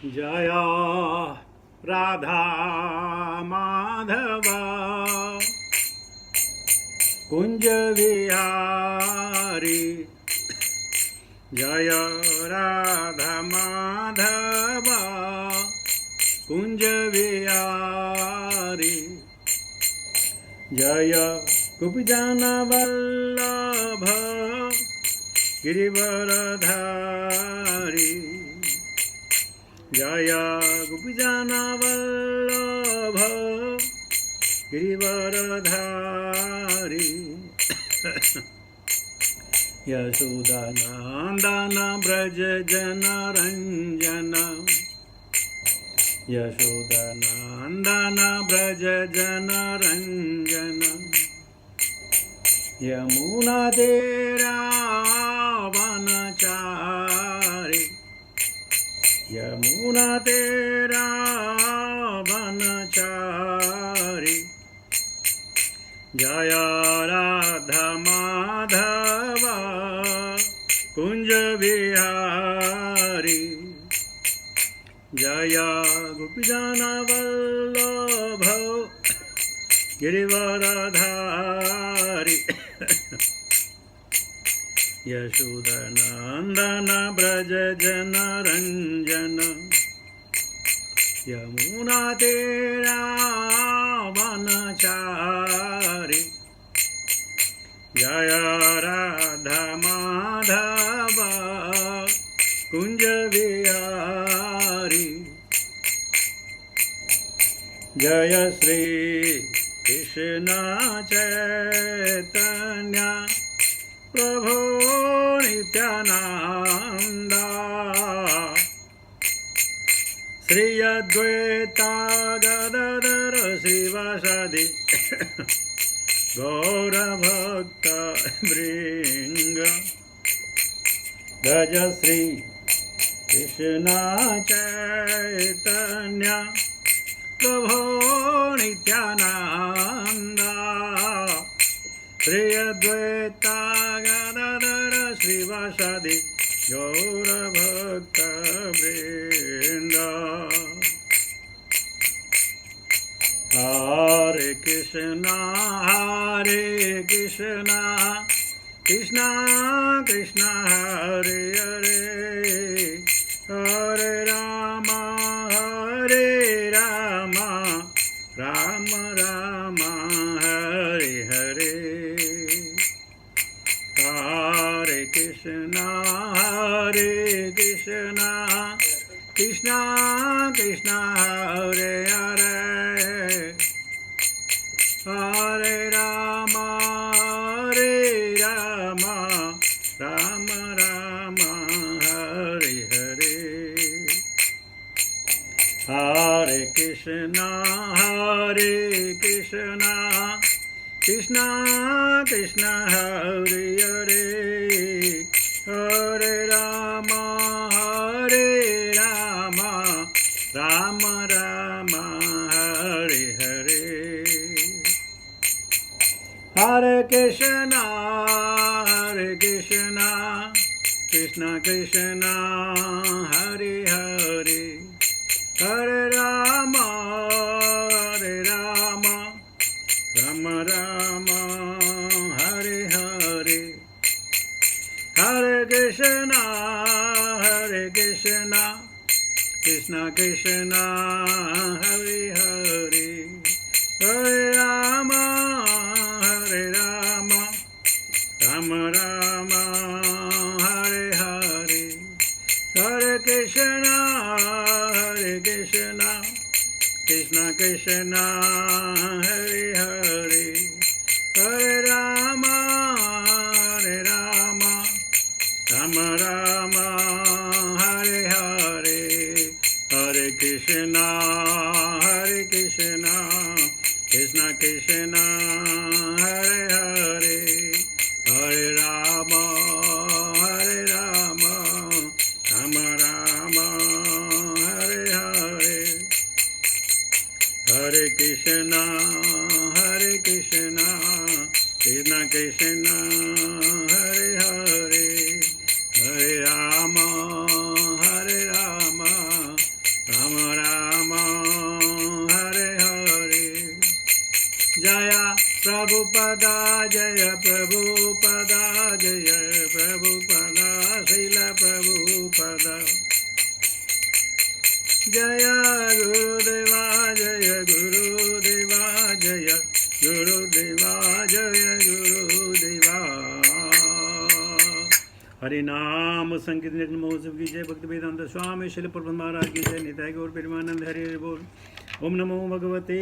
जय राधा माधव कुंज विहारी। जय राधा माधव कुंज विहारी। जय कुब्जन वल्लभ गिरिवरधारी। जय कुब्जन वल्लभ गिरिवरधारी। यशोदानंदन व्रज जनरंजन। यशोदानंदन व्रज जनरंजन। यमुना तेरा वनचारी। यमुना तेरा वनचारी। जय राधा माधव कुंज विहारी। जय गोपीजन वल्लभ गिरिवरधारी। यशोदानंदन व्रज जनरंजन। यमुना तेरा वनचारी। जय राधा माधव कुंज विहारी। जय श्री कृष्ण चैतन्य प्रभु नित्यानंद। श्री अद्वैता गदाधर श्रीवासादि गौरभक्त वृंद। भज श्री कृष्ण चैतन्य प्रभो नित्यानंद। श्री अद्वैता गदाधर श्रीवासादि गौरभक्त वृंद। हरे कृष्णा कृष्णा कृष्णा हरे हरे। हरे राम राम राम हरे हरे। हरे कृष्णा कृष्णा कृष्णा हरे हरे। हरे राम राम राम हरे हरे। हरे कृष्णा कृष्णा कृष्णा हरे हरे। हरे राम राम राम हरे हरे। हरे कृष्णा कृष्णा कृष्णा हरे हरे। हरे राम राम राम हरे हरे। हरे कृष्णा कृष्णा कृष्णा हरे हरे। हरे राम राम राम हरे हरे। हरे कृष्णा कृष्णा कृष्णा हरे हरे। हरे राम राम राम हरे हरे। हरे कृष्णा कृष्णा कृष्णा हरे हरे। हरे राम राम राम हरे हरे। हरे कृष्णा कृष्णा कृष्णा हरे हरे। हरे राम प्रभुपदा जय प्रभुपदा जय प्रभुपदा श्रील प्रभुपदा जय गुरुदेवा जय गुरुदेवा जय गुरुदेवा जय गुरुदेवा। हरि नाम संकीर्तन महोत्सव की जय। भक्ति वेदांत स्वामी श्रील प्रबंध महाराज की जय। निताय गौर प्रेमानंद हरि हरि बोल। ओम नमो भगवते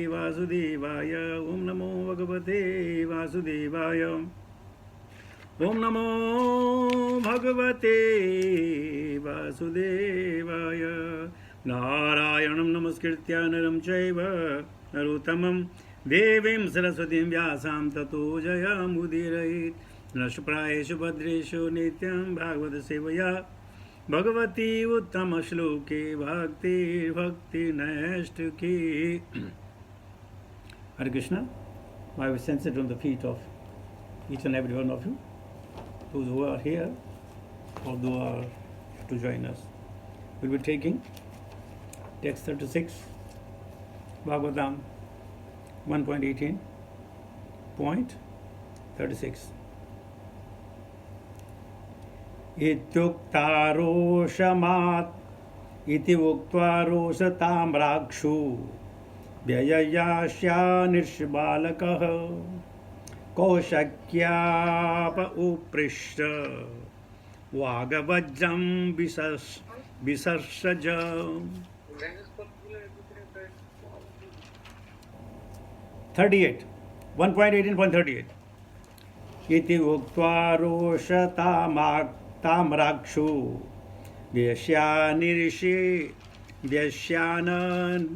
वासुदेवाय। ओम नमो भगवते वासुदेवाय। ओम नमो भगवते वासुदेवाय। नारायणं नमस्कृत्य नरं चैव नरोत्तमं देवीं सरस्वतीं व्यासां ततो जयमुदीरयेत्। नष्टप्रायेषु भद्रेषु नित्यं भागवत सेवया भगवती उत्तम श्लोके भक्ति नैष्ठिकी। Hare Krishna. I will sense it on the feet of each and every one of you, those who are here or those who are to join us. We will be taking text 36, Bhagavatam 1.18.36. इत्युक्तारोषमात् इति उक्त्वा रोषताम्राक्षु व्यययास्या निर्षबालकः कौशक्याप उपृष्ट वागवज्रं विसर्षज। 38 1.18.38 इति उक्त्वा रोषताम्राक्षु व्यस्यान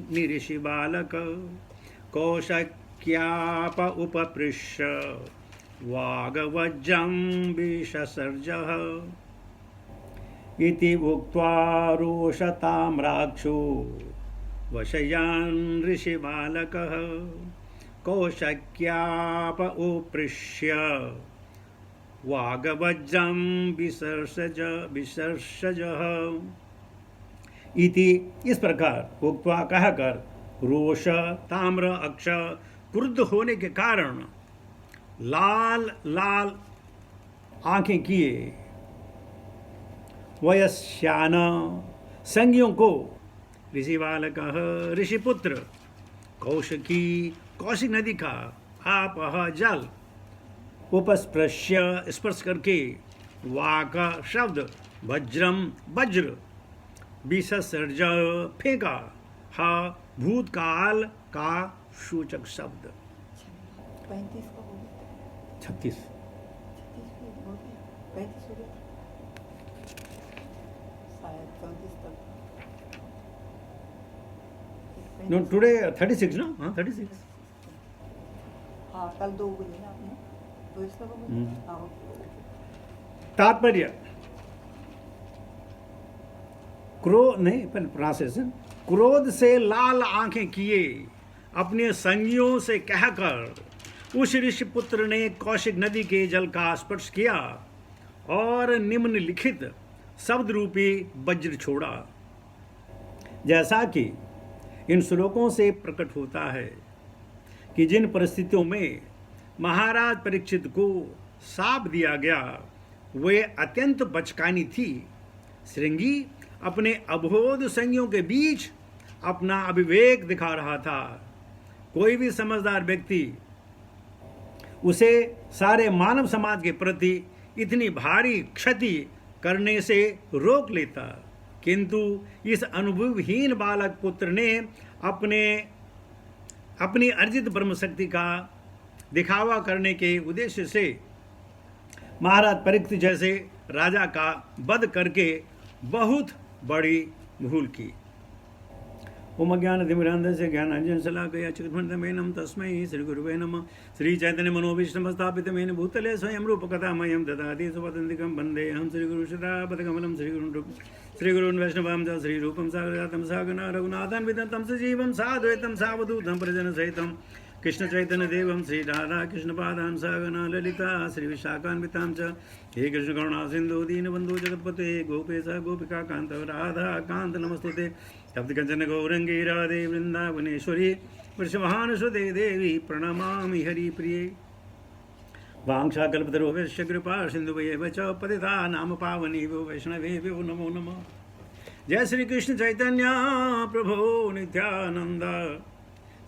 निरिषि बालक कौशक्याप उपपृष्ठ वागवज्रं विससर्जः। इति उक्त्वा रोषताम्राक्षु वशयान् ऋषि बालकः कौशक्याप उपृष्य वागवज्रं विसर्षजः। इति इस प्रकार उक्त्वा कहकर रोष ताम्र अक्ष क्रुद्ध होने के कारण लाल लाल आंखें किए वयस्यान संज्ञों को ऋषि बालक ऋषिपुत्र कौशिकी कौशिक नदी का आप जल उपस्पृश्य स्पर्श करके वाक शब्द वज्रम वज्र विसर्ज फेंका हा भूतकाल का सूचक शब्द। 36 No, today 36 no? 36 हाँ कल 2 बजे ना आपने तो इसका तात्पर्य क्रोध नहीं पहले प्रोनाउंसिएशन क्रोध से लाल आंखें किए अपने संगियों से कहकर उस ऋषिपुत्र ने कौशिक नदी के जल का स्पर्श किया और निम्नलिखित शब्द रूपी वज्र छोड़ा। जैसा कि इन श्लोकों से प्रकट होता है कि जिन परिस्थितियों में महाराज परीक्षित को शाप दिया गया वे अत्यंत बचकानी थी। श्रृंगी अपने अबोध संगियों के बीच अपना अविवेक दिखा रहा था। कोई भी समझदार व्यक्ति उसे सारे मानव समाज के प्रति इतनी भारी क्षति करने से रोक लेता, किंतु इस अनुभवहीन बालक पुत्र ने अपनी अर्जित ब्रह्म शक्ति का दिखावा करने के उद्देश्य से महाराज परीक्षित जैसे राजा का वध करके बहुत बड़ी भूल की। ओम ज्ञानतिमिरान्धस्य ज्ञानाञ्जन शलाकया चक्षुर्मन्तं तस्मै श्रीगुरुवे नमः। श्रीचैतन्य मनोभीष्टं स्थापितमेन भूतले स्वयं रूपकथामयं ददाति स्वपदान्तिकं वन्देऽहं श्रीगुरुश्रीरापदकमलं श्रीगुरून् वैष्णवां च श्रीरूपं सागरजातं सहगणा रघुनाथान्वितं तं सजीवं साद्वैतं सावधूतं परिजनसहितं कृष्णचैतन्यदेवं श्रीराधाकृष्णपादान् सहगणा ललिता श्रीविशाखान्वितां च हे कृष्णकरुणा सिन्धु दीनबन्धु जगत्पते गोपेश गोपिका कान्त राधा कान्त नमस्तुते तप्तकञ्चन गौरङ्गी राधे वृन्दावनेश्वरी वृषभान सुदे देवी प्रणमामि हरिप्रिये वाञ्छाकल्पतरुभ्यश्च कृपा सिन्धुभ्येव च पतितानां नाम पावनेभ्यो वैष्णवेभ्यो नमो नमः। जय श्री कृष्ण चैतन्य प्रभो नित्यानंद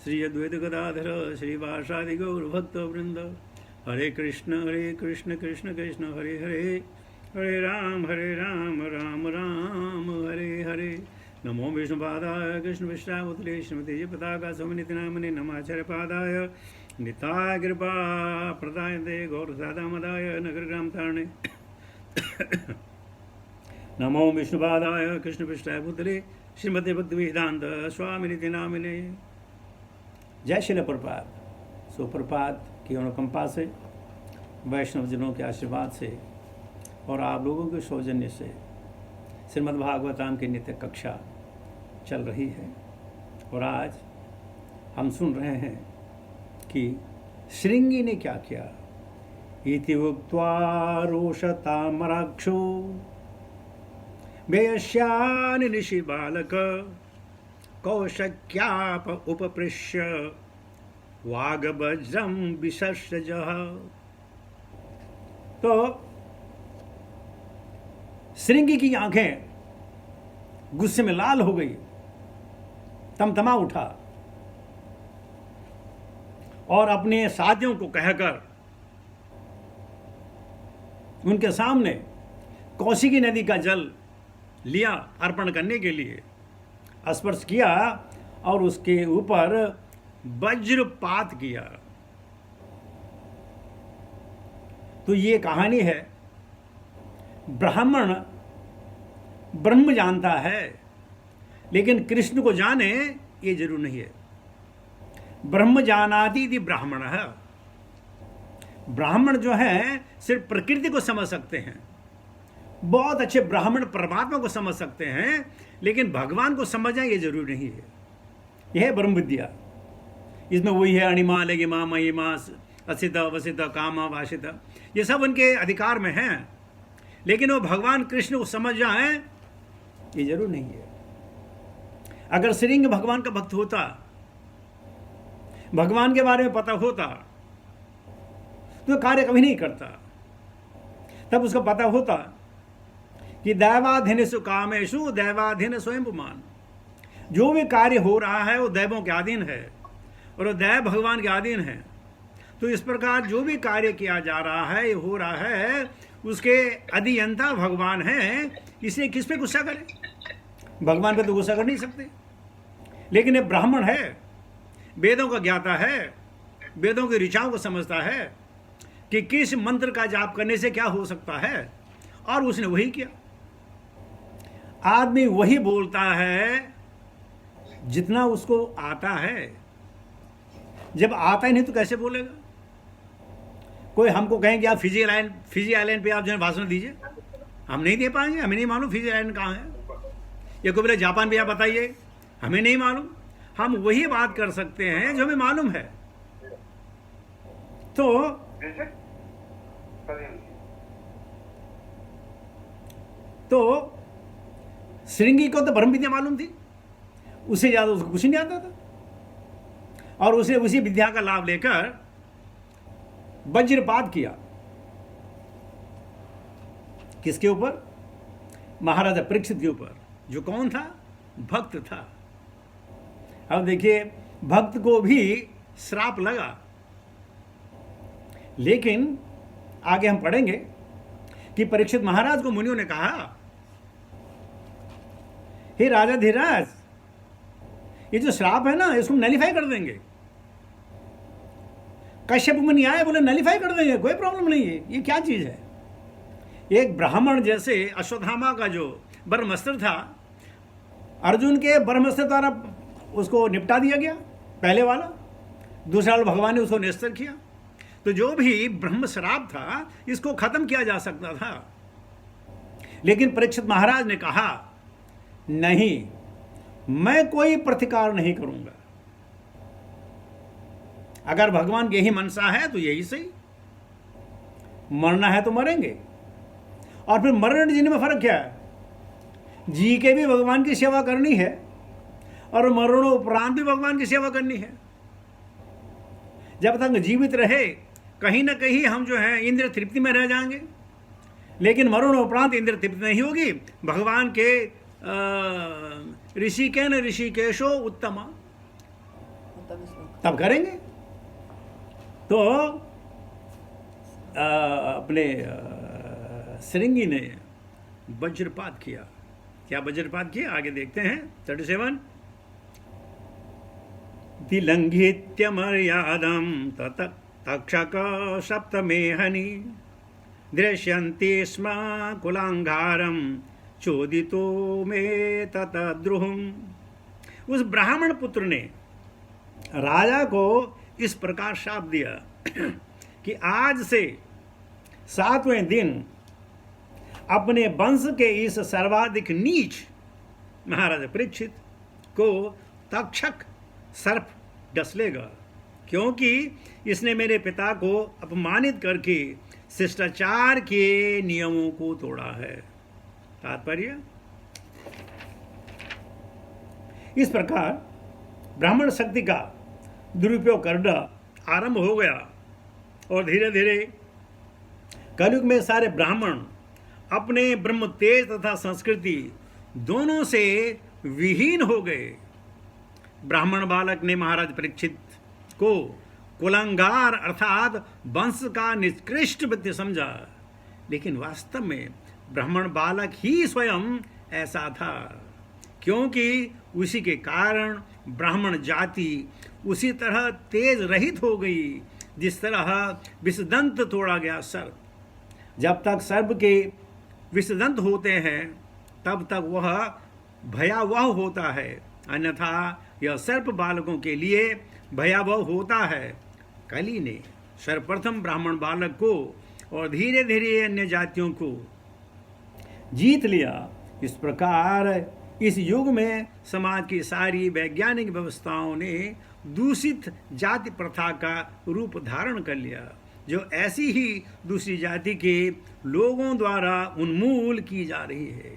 श्री अद्वैत गदाधर श्रीवासादि गौर भक्त वृंद। हरे कृष्ण कृष्ण कृष्ण हरे हरे, हरे राम राम राम हरे हरे। नमो विष्णुपादाय कृष्ण विष्णावतले श्रीमते पताका समनिति नामने नमाचार्य पादाय निताय कृपा प्रदायते गौर सादामदाय नगर ग्राम तारणे। नमो विष्णुपादाय कृष्ण विष्णाय पुतले श्रीमते भक्ति वेदांत स्वामी निति नामिने। जय श्रील प्रपात। सुप्रभात की अनुकंपा से, वैष्णवजनों के आशीर्वाद से और आप लोगों के सौजन्य से श्रीमद् भागवतम की नित्य कक्षा चल रही है। और आज हम सुन रहे हैं कि श्रृंगी ने क्या किया। इति उक्त्वा रोषतामराक्षो बेयस्यानि निशि बालक कौशक्याप उपपृश्य वागवज्रम विसर्जः। तो श्रृंगी की आंखें गुस्से में लाल हो गई, तमतमा उठा और अपने साथियों को कहकर उनके सामने कौशिकी नदी का जल लिया अर्पण करने के लिए, स्पर्श किया और उसके ऊपर वज्रपात किया। तो ये कहानी है, ब्राह्मण ब्रह्म जानता है लेकिन कृष्ण को जाने ये जरूर नहीं है। ब्रह्म जानाति इति ब्राह्मणः। ब्राह्मण जो है सिर्फ प्रकृति को समझ सकते हैं। बहुत अच्छे ब्राह्मण परमात्मा को समझ सकते हैं, लेकिन भगवान को समझना ये जरूरी नहीं है। यह है ब्रह्म विद्या। इसमें वही है अणिमा लगिमा महिमा असित वसित कामा वासित, ये सब उनके अधिकार में हैं, लेकिन वो भगवान कृष्ण को समझ जाए ये जरूर नहीं है। अगर श्रृंग भगवान का भक्त होता, भगवान के बारे में पता होता, तो कार्य कभी नहीं करता। तब उसको पता होता कि दैवाधीनेषु कामेषु दैवाधीन स्वयंपुमान। जो भी कार्य हो रहा है वो दैवों के अधीन है और वो दैव भगवान के अधीन है। तो इस प्रकार जो भी कार्य किया जा रहा है, हो रहा है, उसके अधियंता भगवान है। इसलिए किस पे गुस्सा करें? भगवान पे तो गुस्सा कर नहीं सकते। लेकिन ये ब्राह्मण है, वेदों का ज्ञाता है, वेदों की ऋचाओं को समझता है कि किस मंत्र का जाप करने से क्या हो सकता है, और उसने वही किया। आदमी वही बोलता है जितना उसको आता है। जब आता ही नहीं तो कैसे बोलेगा? कोई हमको कहेंगे आप फिजी आइलैंड पे आप जो है भाषण दीजिए, हम नहीं दे पाएंगे, हमें नहीं मालूम फिजी आइलैंड कहाँ है। या कोई बोले जापान पे आप बताइए, हमें नहीं मालूम। हम वही बात कर सकते हैं जो हमें मालूम है। तो श्रृंगी को तो ब्रह्म विद्या मालूम थी, उससे ज्यादा उसको कुछ नहीं आता था, और उसने उसी विद्या का लाभ लेकर वज्रपात किया। किसके ऊपर? महाराजा परीक्षित के ऊपर, जो कौन था? भक्त था। अब देखिए, भक्त को भी श्राप लगा, लेकिन आगे हम पढ़ेंगे कि परीक्षित महाराज को मुनियों ने कहा, हे राजा धीराज, ये जो श्राप है ना, इसको नलिफाई कर देंगे। कश्यप मुनि आए, बोले नलिफाई कर देंगे, कोई प्रॉब्लम नहीं है। ये क्या चीज है? एक ब्राह्मण जैसे अश्वत्थामा का जो ब्रह्मास्त्र था, अर्जुन के ब्रह्मास्त्र द्वारा उसको निपटा दिया गया, पहले वाला। दूसरा वाला भगवान ने उसको निस्तर किया। तो जो भी ब्रह्म श्राप था, इसको खत्म किया जा सकता था। लेकिन परीक्षित महाराज ने कहा, नहीं, मैं कोई प्रतिकार नहीं करूंगा। अगर भगवान की यही मनसा है तो यही सही, मरना है तो मरेंगे। और फिर मरण जीने में फर्क क्या है? जी के भी भगवान की सेवा करनी है और मरणोपरांत भी भगवान की सेवा करनी है। जब तक जीवित रहे कहीं ना कहीं हम जो है इंद्र तृप्ति में रह जाएंगे, लेकिन मरण उपरांत इंद्र तृप्ति नहीं होगी। भगवान के ऋषिकेन ऋषिकेशो उत्तम, उत्तम श्लोक। तब करेंगे। तो अपने श्रृंगी ने वज्रपात किया। क्या वज्रपात किया आगे देखते हैं 37। दिलंघित्य मर्यादं तक्षक सप्तमेहनि दृश्यन्ते स्म कुलांगारं चोदितो में ततद्रुहम्। उस ब्राह्मण पुत्र ने राजा को इस प्रकार शाप दिया कि आज से 7वें दिन अपने वंश के इस सर्वाधिक नीच महाराज परीक्षित को तक्षक सर्प डस लेगा, क्योंकि इसने मेरे पिता को अपमानित करके शिष्टाचार के नियमों को तोड़ा है। तात्पर्य, इस प्रकार ब्राह्मण शक्ति का दुरुपयोग करना आरंभ हो गया और धीरे धीरे कलयुग में सारे ब्राह्मण अपने ब्रह्म तेज तथा संस्कृति दोनों से विहीन हो गए। ब्राह्मण बालक ने महाराज परीक्षित को कुलांगार अर्थात वंश का निकृष्ट व्यक्ति समझा, लेकिन वास्तव में ब्राह्मण बालक ही स्वयं ऐसा था, क्योंकि उसी के कारण ब्राह्मण जाति उसी तरह तेज रहित हो गई जिस तरह विषदंत तोड़ा गया सर्प। जब तक सर्प के विषदंत होते हैं तब तक वह भयावह होता है, अन्यथा यह सर्प बालकों के लिए भयावह होता है। कली ने सर्वप्रथम ब्राह्मण बालक को और धीरे धीरे अन्य जातियों को जीत लिया। इस प्रकार इस युग में समाज की सारी वैज्ञानिक व्यवस्थाओं ने दूषित जाति प्रथा का रूप धारण कर लिया, जो ऐसी ही दूसरी जाति के लोगों द्वारा उन्मूल की जा रही है,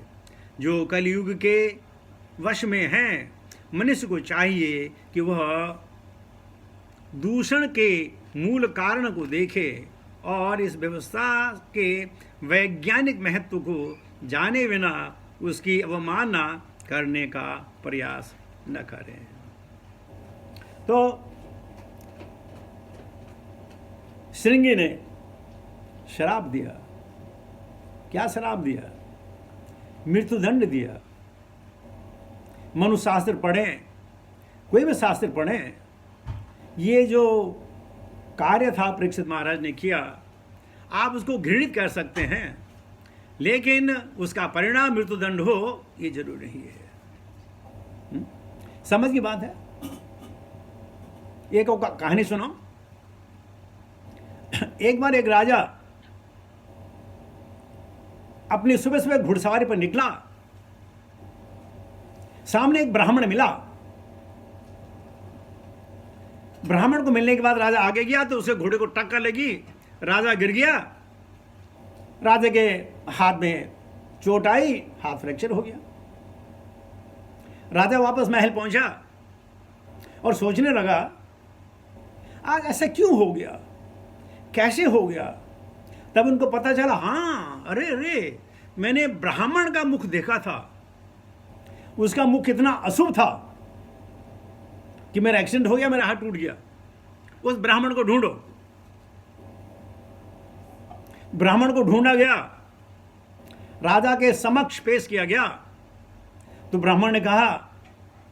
जो कलयुग के वश में हैं। मनुष्य को चाहिए कि वह दूषण के मूल कारण को देखे और इस व्यवस्था के वैज्ञानिक महत्व को जाने बिना उसकी अवमानना करने का प्रयास न करें। तो श्रृंगी ने शराप दिया। क्या शराप दिया? मृत्युदंड दिया। मनुशास्त्र पढ़ें, कोई भी शास्त्र पढ़ें, ये जो कार्य था परीक्षित महाराज ने किया, आप उसको घृणित कर सकते हैं, लेकिन उसका परिणाम मृत्युदंड हो ये जरूरी नहीं है। समझ की बात है। एक कहानी सुनो। एक बार एक राजा अपनी सुबह सुबह घुड़सवारी पर निकला। सामने एक ब्राह्मण मिला। ब्राह्मण को मिलने के बाद राजा आगे गया तो उसे घोड़े को टक्कर लगी, राजा गिर गया। राजा के हाथ में चोट आई, हाथ फ्रैक्चर हो गया। राजा वापस महल पहुंचा और सोचने लगा, आज ऐसा क्यों हो गया, कैसे हो गया। तब उनको पता चला, हाँ अरे मैंने ब्राह्मण का मुख देखा था, उसका मुख कितना अशुभ था कि मेरा एक्सीडेंट हो गया, मेरा हाथ टूट गया। उस ब्राह्मण को ढूंढो। ब्राह्मण को ढूंढा गया, राजा के समक्ष पेश किया गया। तो ब्राह्मण ने कहा,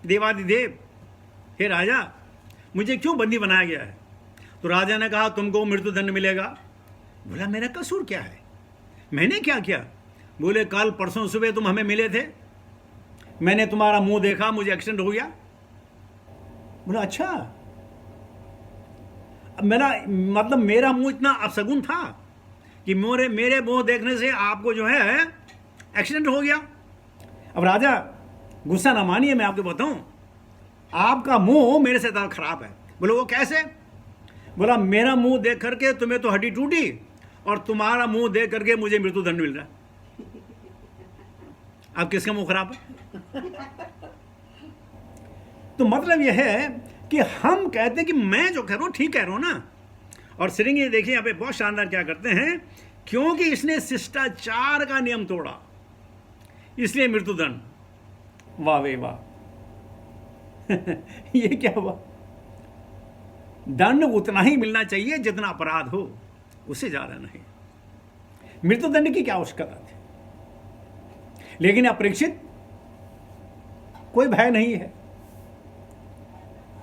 देवादिदेव, हे राजा, मुझे क्यों बंदी बनाया गया है? तो राजा ने कहा, तुमको मृत्युदंड मिलेगा। बोला, मेरा कसूर क्या है, मैंने क्या किया? बोले, कल परसों सुबह तुम हमें मिले थे, मैंने तुम्हारा मुंह देखा, मुझे एक्सीडेंट हो गया। बोला, अच्छा, मेरा मुंह इतना अपशगुन था कि मेरे मुंह देखने से आपको जो है एक्सीडेंट हो गया। अब राजा गुस्सा ना मानिए, मैं आपको बताऊं, आपका मुंह मेरे से ज्यादा खराब है। बोले, वो कैसे? बोला, मेरा मुंह देख करके तुम्हें तो हड्डी टूटी और तुम्हारा मुंह देख करके मुझे मृत्युदंड मिल रहा है। अब किसका मुंह खराब है? तो मतलब यह है कि हम कहते हैं कि मैं जो कह रहा हूं ठीक कह रहा हूं ना। और श्रृंगी देखिए यहां पे बहुत शानदार क्या करते हैं, क्योंकि इसने शिष्टाचार का नियम तोड़ा इसलिए मृत्युदंड। वाह वे वाह ये क्या हुआ? दंड उतना ही मिलना चाहिए जितना अपराध हो, उससे ज्यादा नहीं। मृत्युदंड की क्या आवश्यकता थी? लेकिन अपरीक्षित कोई भय नहीं है।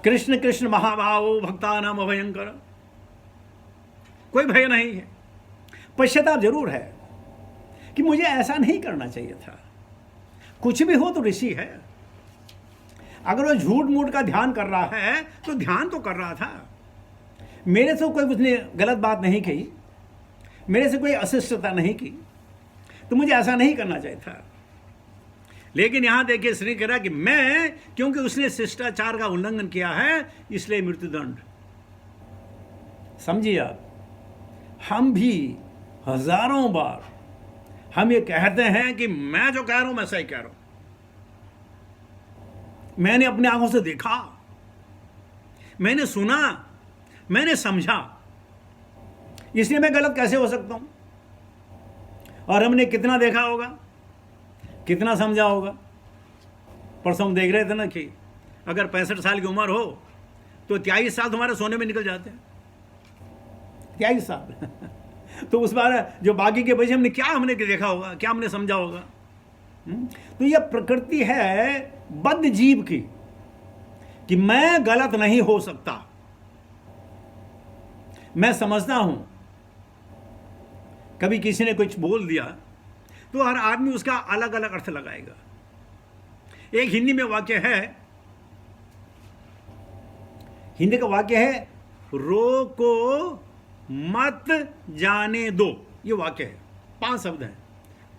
कृष्ण कृष्ण महाभावो भक्तानाम अभयंकर, कोई भय नहीं है। पश्चाताप जरूर है कि मुझे ऐसा नहीं करना चाहिए था। कुछ भी हो तो ऋषि है। अगर वो झूठ मूठ का ध्यान कर रहा है तो ध्यान तो कर रहा था। मेरे से कोई उसने गलत बात नहीं कही, मेरे से कोई अशिष्टता नहीं की, तो मुझे ऐसा नहीं करना चाहिए था। लेकिन यहां देखिए श्री कह रहा कि मैं, क्योंकि उसने शिष्टाचार का उल्लंघन किया है इसलिए मृत्युदंड। समझिए आप, हम भी हजारों बार हम ये कहते हैं कि मैं जो कह रहा हूं मैं सही कह रहा हूं, मैंने अपने आंखों से देखा, मैंने सुना, मैंने समझा, इसलिए मैं गलत कैसे हो सकता हूं? और हमने कितना देखा होगा, कितना समझा होगा। परसों हम देख रहे थे ना कि अगर 65 साल की उम्र हो तो 23 साल तुम्हारे सोने में निकल जाते हैं। 23 साल तो उस बार जो बाकी के बचे हमने देखा होगा, क्या हमने समझा होगा। तो यह प्रकृति है बद्ध जीव की कि मैं गलत नहीं हो सकता। मैं समझता हूं, कभी किसी ने कुछ बोल दिया तो हर आदमी उसका अलग अलग अर्थ लगाएगा। एक हिंदी में वाक्य है, हिंदी का वाक्य है रोको मत जाने दो। ये वाक्य है, 5 शब्द हैं।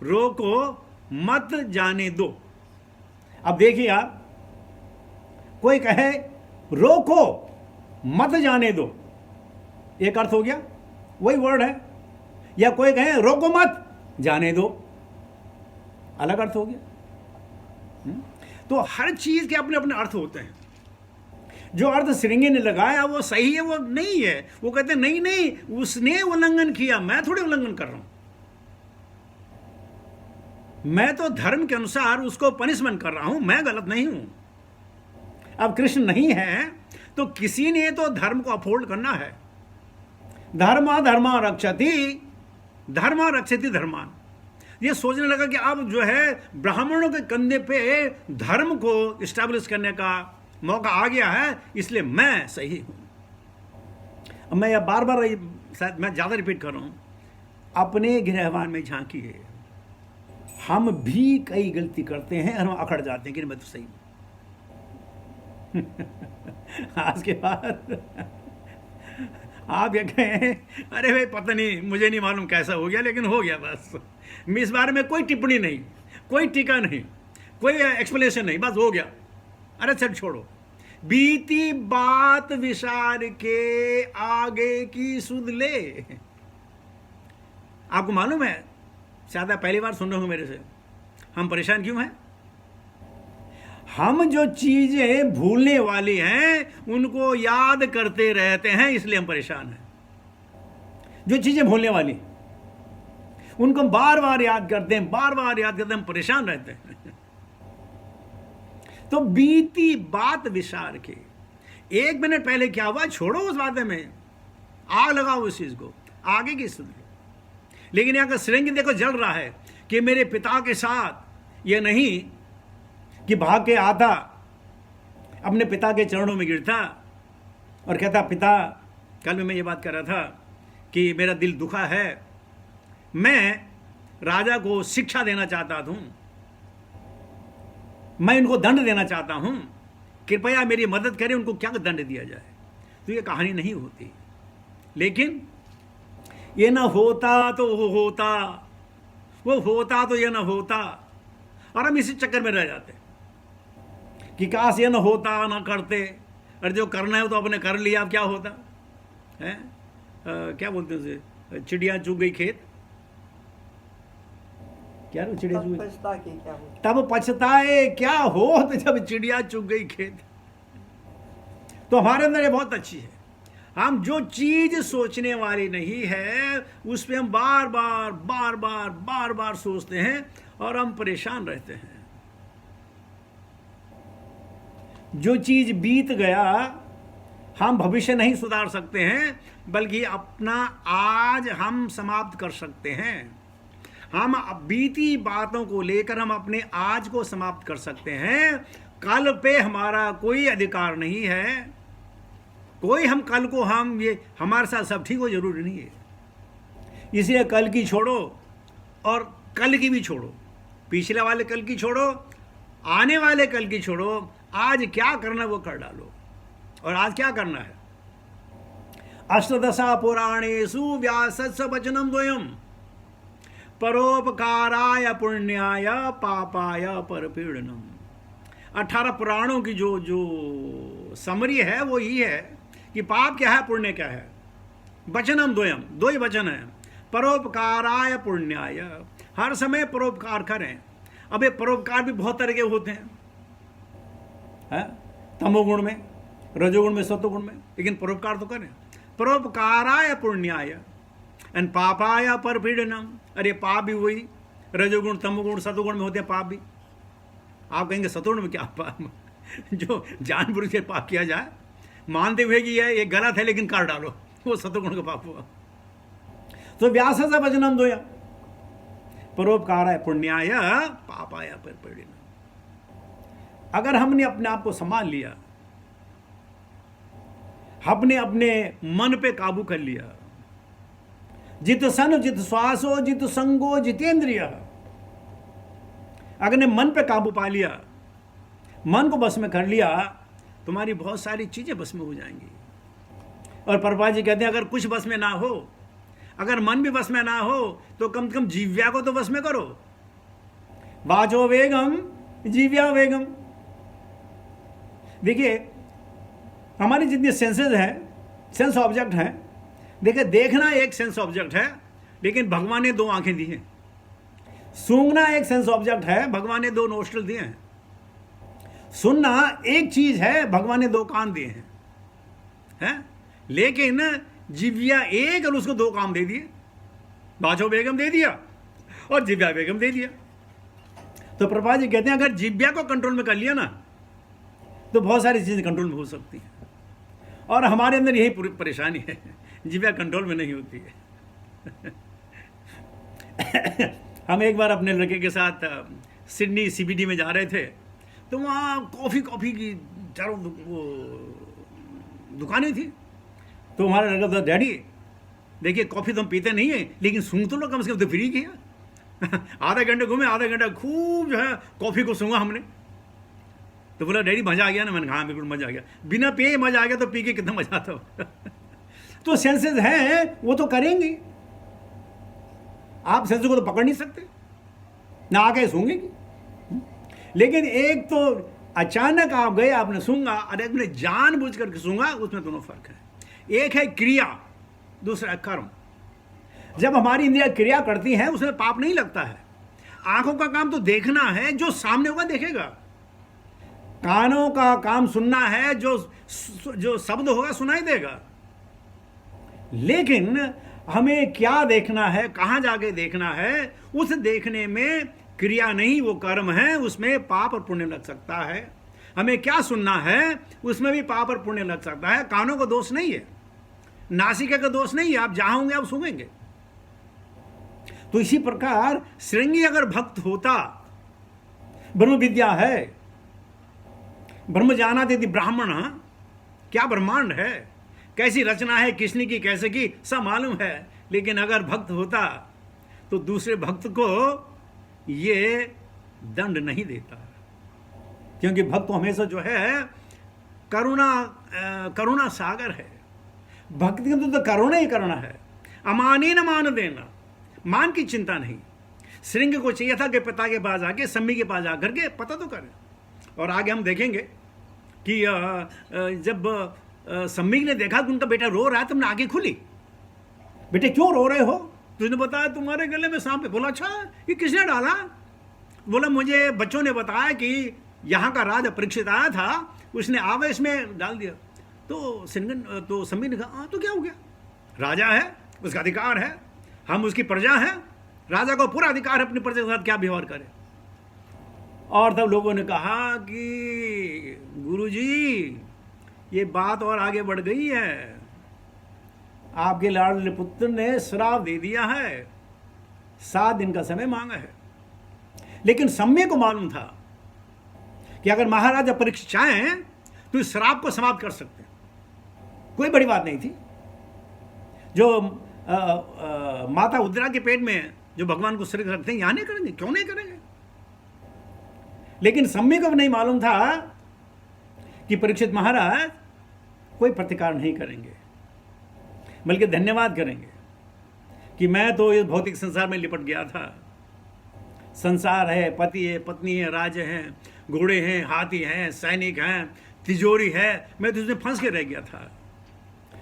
रोको मत जाने दो। अब देखिए आप, कोई कहे रोको मत जाने दो, एक अर्थ हो गया, वही वर्ड है। या कोई कहे रोको मत जाने दो, अलग अर्थ हो गया। तो हर चीज के अपने अपने अर्थ होते हैं। जो अर्थ श्रृंगी ने लगाया वो सही है, वो नहीं है। वो कहते हैं नहीं नहीं, उसने उल्लंघन किया, मैं थोड़े उल्लंघन कर रहा हूं। मैं तो धर्म के अनुसार उसको पनिशमेंट कर रहा हूं, मैं गलत नहीं हूं। अब कृष्ण नहीं है तो किसी ने तो धर्म को अपहोल्ड करना है। धर्मा धर्मा रक्षति, धर्मा रक्षति धर्मान। ये सोचने लगा कि अब जो है ब्राह्मणों के कंधे पे धर्म को इस्टेब्लिश करने का मौका आ गया है, इसलिए मैं सही हूं। अब मैं यह बार बार, शायद मैं ज्यादा रिपीट कर रहा हूं, अपने गिरहवान में झांकिए। हम भी कई गलती करते हैं और हम अकड़ जाते हैं कि मैं तो सही हूं। आज के बाद आप ये कहें अरे भाई पता नहीं, मुझे नहीं मालूम कैसा हो गया, लेकिन हो गया बस। इस बारे में कोई टिप्पणी नहीं, कोई टीका नहीं, कोई एक्सप्लेनेशन नहीं, बस हो गया। अरे चल छोड़ो, बीती बात विचार के आगे की सुध ले। आपको मालूम है, शायद आप पहली बार सुन रहे हो मेरे से, हम परेशान क्यों हैं? हम जो चीजें भूलने वाली हैं उनको याद करते रहते हैं, इसलिए हम परेशान हैं। जो चीजें भूलने वाली उनको बार बार याद करते हैं, बार बार याद करते हैं, हम परेशान रहते हैं। तो बीती बात विचार के, 1 मिनट पहले क्या हुआ छोड़ो, उस बात में आग लगाओ उस चीज को, आगे की सुन लो। लेकिन यहां का श्रृंगी देखो जल रहा है कि मेरे पिता के साथ, ये नहीं कि भाग के आता अपने पिता के चरणों में गिरता और कहता पिता, कल में मैं ये बात कर रहा था कि मेरा दिल दुखा है, मैं राजा को शिक्षा देना चाहता हूं, मैं इनको दंड देना चाहता हूं, कृपया मेरी मदद करें, उनको क्या दंड दिया जाए। तो ये कहानी नहीं होती। लेकिन ये ना होता तो वो होता, वो होता तो ये ना होता, और हम इसी चक्कर में रह जाते कि काश ये ना होता, ना करते, और जो करना है तो अपने कर लिया, अब क्या होता है। क्या बोलते हैं उसे, चिड़िया चुग गई खेत, क्या चिड़िया चुग गई, तब पछताए क्या हो, तो जब चिड़िया चुग गई खेत। तो हमारे अंदर ये बहुत अच्छी है। हम जो चीज सोचने वाली नहीं है उस पर हम बार बार सोचते हैं और हम परेशान रहते हैं। जो चीज बीत गया हम भविष्य नहीं सुधार सकते हैं, बल्कि अपना आज हम समाप्त कर सकते हैं। हम बीती बातों को लेकर हम अपने आज को समाप्त कर सकते हैं। कल पे हमारा कोई अधिकार नहीं है। कोई हम कल को हम ये हमारे साथ सब ठीक हो जरूरी नहीं है। इसलिए कल की छोड़ो और कल की भी छोड़ो, पिछले वाले कल की छोड़ो, आने वाले कल की छोड़ो। आज क्या करना है वो कर डालो। और आज क्या करना है? अष्टदशा पुराणेषु व्यासस्य वचनम द्वयम् परोपकाराय पुण्याय पापाय परपीडनम। 18 पुराणों की जो समरी है वो ये है कि पाप क्या है, पुण्य क्या है। वचनम द्वयम्, दो ही वचन है। परोपकाराय पुण्याय, हर समय परोपकार करें। अब ये परोपकार भी बहुत तरह के होते हैं, तमोगुण में, रजोगुण में, सतोगुण में, लेकिन परोपकार तो करें। परोपकाराय पुण्याय एंड पापाय परपीडनम। अरे पाप भी वही रजोगुण, तमोगुण, सतोगुण में होते हैं पाप भी। आप कहेंगे सतोगुण में क्या पाप? जो जानबूझ के पाप किया जाए, मानते हुए कि ये गलत है लेकिन कर डालो, वो सतोगुण का पाप हुआ। तो व्यासस्य वचनम द्वयम् परोपकाराय पुण्याय पापाय परपीडनम। अगर हमने अपने आप को संभाल लिया, हमने अपने मन पे काबू कर लिया, जित सन जित श्वासो जित संगो जितेंद्रिय, अगर ने मन पे काबू पा लिया, मन को बस में कर लिया, तुम्हारी बहुत सारी चीजें बस में हो जाएंगी। और प्रभुपाद जी कहते हैं अगर कुछ बस में ना हो, अगर मन भी बस में ना हो, तो कम से कम जीव्या को तो बस में करो। वाचो वेगम जीव्या वेगम। देखिए हमारी जितनी सेंसेस हैं, सेंस ऑब्जेक्ट हैं, देखिए देखना एक सेंस ऑब्जेक्ट है, लेकिन भगवान ने 2 आंखें दी हैं। सूंघना एक सेंस ऑब्जेक्ट है, भगवान ने 2 नोस्ट्रल दिए हैं। सुनना एक चीज है, भगवान ने 2 कान दिए हैं। लेकिन जिव्या एक और उसको 2 काम दे दिए। बाजो बेगम दे दिया और जिव्या बेगम दे दिया। तो प्रभुपाद जी कहते हैं अगर जिव्या को कंट्रोल में कर लिया ना, तो बहुत सारी चीजें कंट्रोल में हो सकती हैं। और हमारे अंदर यही पूरी परेशानी है, जिव्या कंट्रोल में नहीं होती है। हम एक बार अपने लड़के के साथ सिडनी सीबीडी में जा रहे थे, तो वहाँ कॉफ़ी की चारों दुकानें थी। तो हमारा लड़का था, डैडी देखिए कॉफ़ी तो हम पीते नहीं है, लेकिन सूंघ तो लो कम से कम, तो फ्री किया। आधा घंटे घूमे, आधा घंटा खूब जो है कॉफ़ी को सूंघा हमने। तो बोला डैडी मज़ा आ गया ना? मैंने कहा हाँ बिल्कुल मज़ा आ गया। बिना पिए मज़ा आ गया, तो पी के कितना मज़ा आता हो। तो सेंसेस हैं, वो तो करेंगी। आप सेंसेस को तो पकड़ नहीं सकते, ना आके सूंघेंगी। लेकिन एक तो अचानक आप गए, आपने सूंघा, और एक ने जानबूझ करके सूंघा, उसमें दोनों फर्क है। एक है क्रिया, दूसरा है कर्म। जब हमारी इंद्रियां क्रिया करती हैं, उसमें पाप नहीं लगता है। आंखों का काम तो देखना है, जो सामने होगा देखेगा। कानों का काम सुनना है, जो शब्द होगा सुनाई देगा। लेकिन हमें क्या देखना है, कहां जाके देखना है, उस देखने में क्रिया नहीं, वो कर्म है, उसमें पाप और पुण्य लग सकता है। हमें क्या सुनना है, उसमें भी पाप और पुण्य लग सकता है। कानों का दोष नहीं है, नासिका का दोष नहीं है, आप जहां होंगे आप सूंघेंगे। तो इसी प्रकार श्रृंगी अगर भक्त होता, ब्रह्म विद्या है, ब्रह्म जानाति यदि ब्राह्मण, क्या ब्रह्मांड है, कैसी रचना है, किसने की, कैसे की, सब मालूम है। लेकिन अगर भक्त होता तो दूसरे भक्त को ये दंड नहीं देता, क्योंकि भक्त हमेशा जो है करुणा सागर है। भक्ति का तो करुणा ही करना है। अमानी न मान देना, मान की चिंता नहीं। श्रृंग को चाहिए था कि पिता के पास आके, सम्मी के पास आकर के पता तो करें। और आगे हम देखेंगे कि जब सम्मी ने देखा कि उनका बेटा रो रहा है, तुमने आगे खुली, बेटे क्यों रो रहे हो? तुझने बताया तुम्हारे गले में सांप है। बोला अच्छा, ये किसने डाला? बोला मुझे बच्चों ने बताया कि यहाँ का राजा परीक्षित आया था, उसने आवेश में डाल दिया। तो सिंगन तो सम्मी ने कहा हाँ तो क्या हो गया, राजा है, उसका अधिकार है, हम उसकी प्रजा हैं, राजा को पूरा अधिकार है अपनी प्रजा के साथ क्या व्यवहार करे। और तब लोगों ने कहा कि गुरुजी ये बात और आगे बढ़ गई है, आपके लाडले पुत्र ने श्राप दे दिया है, 7 दिन का समय मांगा है। लेकिन सम्य को मालूम था कि अगर महाराजा परीक्षित चाहें तो इस श्राप को समाप्त कर सकते हैं, कोई बड़ी बात नहीं थी। जो माता उद्रा के पेट में जो भगवान को सुरक्षित रखते हैं, यहां नहीं करेंगे, क्यों नहीं करेंगे। लेकिन सम्य को नहीं मालूम था कि परीक्षित महाराज कोई प्रतिकार नहीं करेंगे, बल्कि धन्यवाद करेंगे कि मैं तो इस भौतिक संसार में लिपट गया था। संसार है, पति है, पत्नी है, राज्य है, घोड़े हैं, हाथी हैं, सैनिक हैं, तिजोरी है, मैं तो उसमें फंस के रह गया था।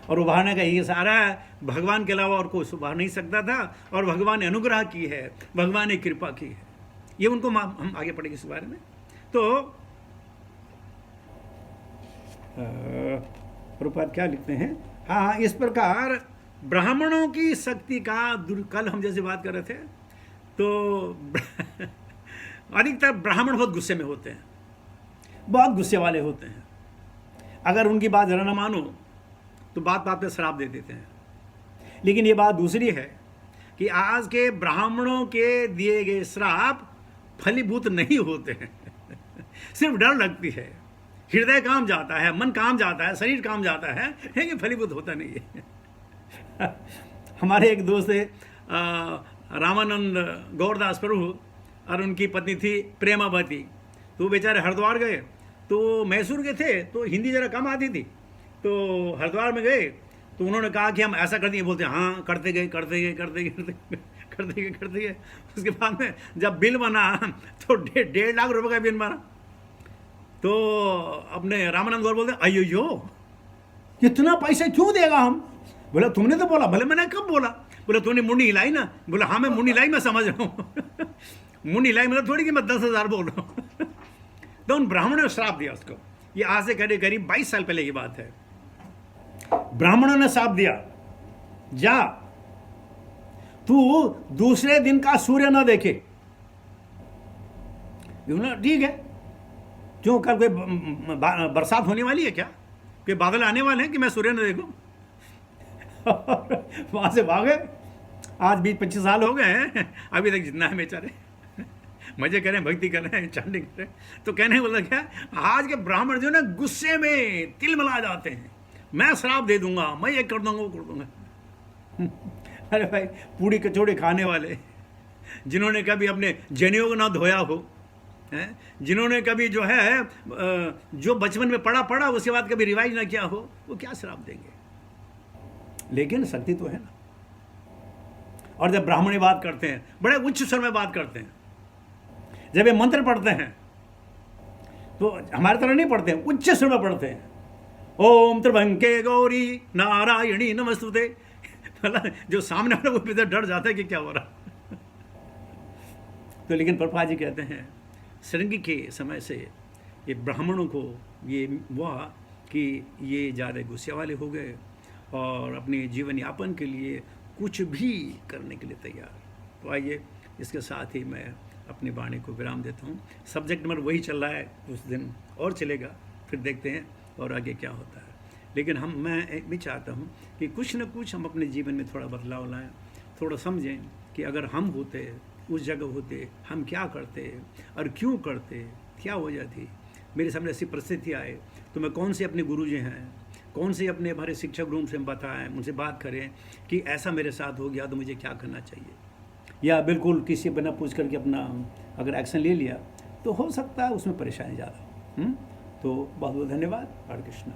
और उभारने का ये सारा भगवान के अलावा और कोई उभार नहीं सकता था, और भगवान ने अनुग्रह की है, भगवान ने कृपा की है। ये उनको हम आगे पढ़ेंगे इस बारे में। तो प्रभुपाद क्या लिखते हैं, हाँ इस प्रकार ब्राह्मणों की शक्ति का कल हम जैसे बात कर रहे थे, तो अधिकतर ब्राह्मण बहुत गुस्से में होते हैं, बहुत गुस्से वाले होते हैं। अगर उनकी बात जरा ना मानो तो बात बात पे श्राप दे देते हैं। लेकिन ये बात दूसरी है कि आज के ब्राह्मणों के दिए गए श्राप फलीभूत नहीं होते हैं। सिर्फ डर लगती है, हृदय काम जाता है, मन काम जाता है, शरीर काम जाता है, लेकिन फलीभूत होता नहीं है। हमारे एक दोस्त है रामानंद गौरदास प्रभु, और उनकी पत्नी थी प्रेमावती। तो बेचारे हरिद्वार गए, तो मैसूर गए थे तो हिंदी जरा कम आती थी, तो हरिद्वार में गए तो उन्होंने कहा कि हम ऐसा कर दिए, बोलते हाँ करते गए करते गए करते गए करते गए करते गए। उसके बाद में जब बिल बना तो 1.5 लाख रुपए का बिल बना। तो अपने रामानंद गौर बोलते अयो इतना पैसा क्यों देगा हम। बोला तुमने तो बोला। भले मैंने कब बोला। बोला तूने मुंडी हिलाई ना। बोला हाँ मैं मुंडी हिलाई, मैं समझ रहा हूँ। मुंडी हिलाई मतलब थोड़ी कि मैं 10,000 बोल रहा हूँ। तो उन ब्राह्मणों ने श्राप दिया उसको। ये आज से करीब 22 साल पहले की बात है। ब्राह्मणों ने श्राप दिया, जा तू दूसरे दिन का सूर्य न देखे। ठीक है, क्यों कल कोई बरसात होने वाली है क्या, कोई बादल आने वाले हैं कि मैं सूर्य न देखूं। वहां से भागे। आज 20-25 साल हो गए हैं, अभी तक जितना है बेचारे मजे कर रहे हैं, भक्ति कर रहे हैं, चांटिंग कर रहे हैं। तो कहने बोला क्या, आज के ब्राह्मण जो ना गुस्से में तिलमिला जाते हैं, मैं श्राप दे दूंगा, मैं ये कर दूंगा, वो कर दूंगा। अरे भाई पूड़ी कचौड़ी खाने वाले, जिन्होंने कभी अपने जनेऊ को ना धोया हो, जिन्होंने कभी जो है जो बचपन में पढ़ा उसके बाद कभी रिवाइज ना किया हो, वो क्या श्राप देंगे। लेकिन शक्ति तो है ना। और जब ब्राह्मणी बात करते हैं, बड़े उच्च स्वर में बात करते हैं, जब ये मंत्र पढ़ते हैं तो हमारे तरह नहीं पढ़ते हैं, उच्च स्वर में पढ़ते हैं। ओम त्रिभंगे गौरी नारायणी नमस्तुते। जो सामने वाला वो भी डर जाता है कि क्या हो रहा। तो लेकिन प्रभुपाद जी कहते हैं श्रृंगी के समय से ये ब्राह्मणों को ये हुआ कि ये ज़्यादा गुस्से वाले हो गए और अपने जीवन यापन के लिए कुछ भी करने के लिए तैयार। तो आइए इसके साथ ही मैं अपनी वाणी को विराम देता हूँ। सब्जेक्ट नंबर वही चल रहा है, कुछ दिन और चलेगा, फिर देखते हैं और आगे क्या होता है। लेकिन मैं भी चाहता हूँ कि कुछ न कुछ हम अपने जीवन में थोड़ा बदलाव लाएं, थोड़ा समझें कि अगर हम होते उस जगह होते हम क्या करते और क्यों करते, क्या वजह थी। मेरे सामने ऐसी परिस्थिति आए तो मैं कौन से अपने गुरुजी हैं, कौन से अपने हमारे शिक्षक रूम से बताएं, उनसे बात करें कि ऐसा मेरे साथ हो गया तो मुझे क्या करना चाहिए। या बिल्कुल किसी बिना पूछ करके अपना अगर एक्शन ले लिया तो हो सकता है उसमें परेशानी ज़्यादा। तो बहुत बहुत धन्यवाद। हरे कृष्णा।